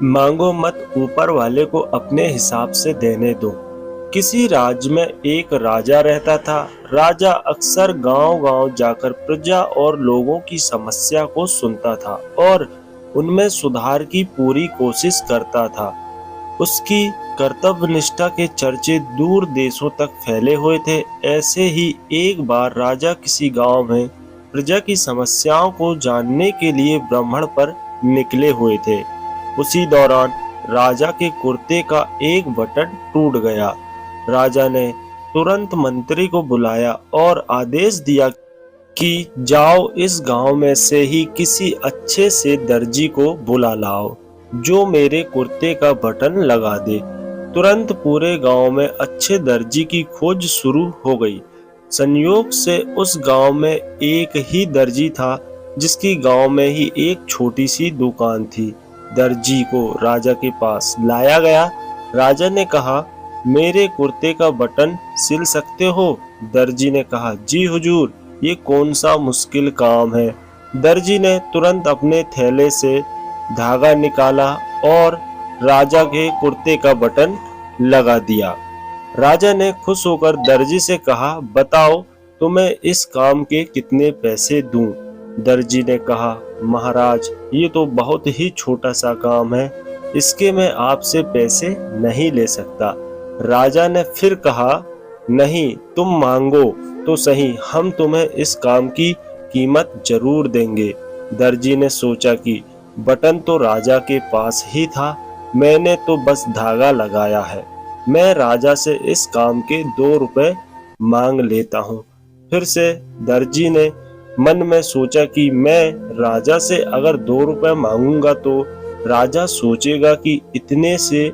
मांगो मत, ऊपर वाले को अपने हिसाब से देने दो। किसी राज्य में एक राजा रहता था। राजा अक्सर गांव-गांव जाकर प्रजा और लोगों की समस्या को सुनता था और उनमें सुधार की पूरी कोशिश करता था। उसकी कर्तव्यनिष्ठा के चर्चे दूर देशों तक फैले हुए थे। ऐसे ही एक बार राजा किसी गांव में प्रजा की समस्याओं को जानने के लिए भ्रमण पर निकले हुए थे। उसी दौरान राजा के कुर्ते का एक बटन टूट गया। राजा ने तुरंत मंत्री को बुलाया और आदेश दिया कि जाओ, इस गांव में से ही किसी अच्छे से दर्जी को बुला लाओ जो मेरे कुर्ते का बटन लगा दे। तुरंत पूरे गांव में अच्छे दर्जी की खोज शुरू हो गई। संयोग से उस गांव में एक ही दर्जी था जिसकी गांव में ही एक छोटी सी दुकान थी। दर्जी को राजा के पास लाया गया। राजा ने कहा, मेरे कुर्ते का बटन सिल सकते हो? दर्जी ने कहा, जी हुजूर, ये कौन सा मुश्किल काम है। दर्जी ने तुरंत अपने थैले से धागा निकाला और राजा के कुर्ते का बटन लगा दिया। राजा ने खुश होकर दर्जी से कहा, बताओ तुम्हें इस काम के कितने पैसे दूं? दर्जी ने कहा, महाराज, ये तो बहुत ही छोटा सा काम है, इसके मैं आपसे पैसे नहीं ले सकता। राजा ने फिर कहा, नहीं, तुम मांगो तो सही, हम तुम्हें इस काम की कीमत जरूर देंगे। दर्जी ने सोचा कि बटन तो राजा के पास ही था, मैंने तो बस धागा लगाया है, मैं राजा से इस काम के 2 रुपए मांग लेता हूँ। फिर से दर्जी ने मन में सोचा कि मैं राजा से अगर 2 रुपए मांगूंगा तो राजा सोचेगा कि इतने से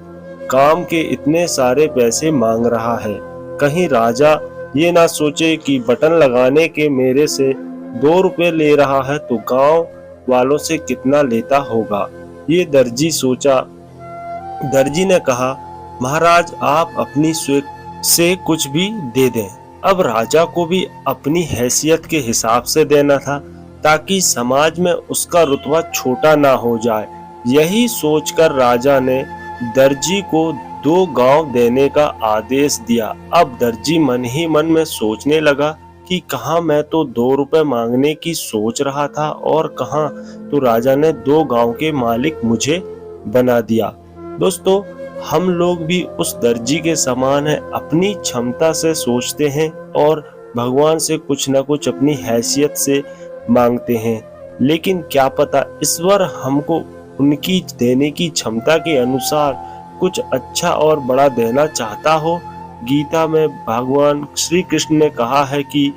काम के इतने सारे पैसे मांग रहा है, कहीं राजा ये ना सोचे कि बटन लगाने के मेरे से 2 रुपए ले रहा है तो गांव वालों से कितना लेता होगा। ये दर्जी सोचा। दर्जी ने कहा, महाराज, आप अपनी स्वेच्छा से कुछ भी दे दें। अब राजा को भी अपनी हैसियत के हिसाब से देना था ताकि समाज में उसका रुतबा छोटा ना हो जाए। यही सोचकर राजा ने दर्जी को 2 गांव देने का आदेश दिया। अब दर्जी मन ही मन में सोचने लगा कि कहाँ मैं तो 2 रुपए मांगने की सोच रहा था और कहाँ तो राजा ने 2 गांव के मालिक मुझे बना दिया। दोस्तों, हम लोग भी उस दर्जी के समान है, अपनी क्षमता से सोचते हैं और भगवान से कुछ न कुछ अपनी हैसियत से मांगते हैं, लेकिन क्या पता ईश्वर हमको उनकी देने की क्षमता के अनुसार कुछ अच्छा और बड़ा देना चाहता हो। गीता में भगवान श्री कृष्ण ने कहा है कि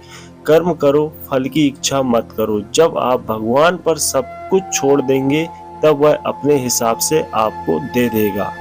कर्म करो, फल की इच्छा मत करो। जब आप भगवान पर सब कुछ छोड़ देंगे तब वह अपने हिसाब से आपको दे देगा।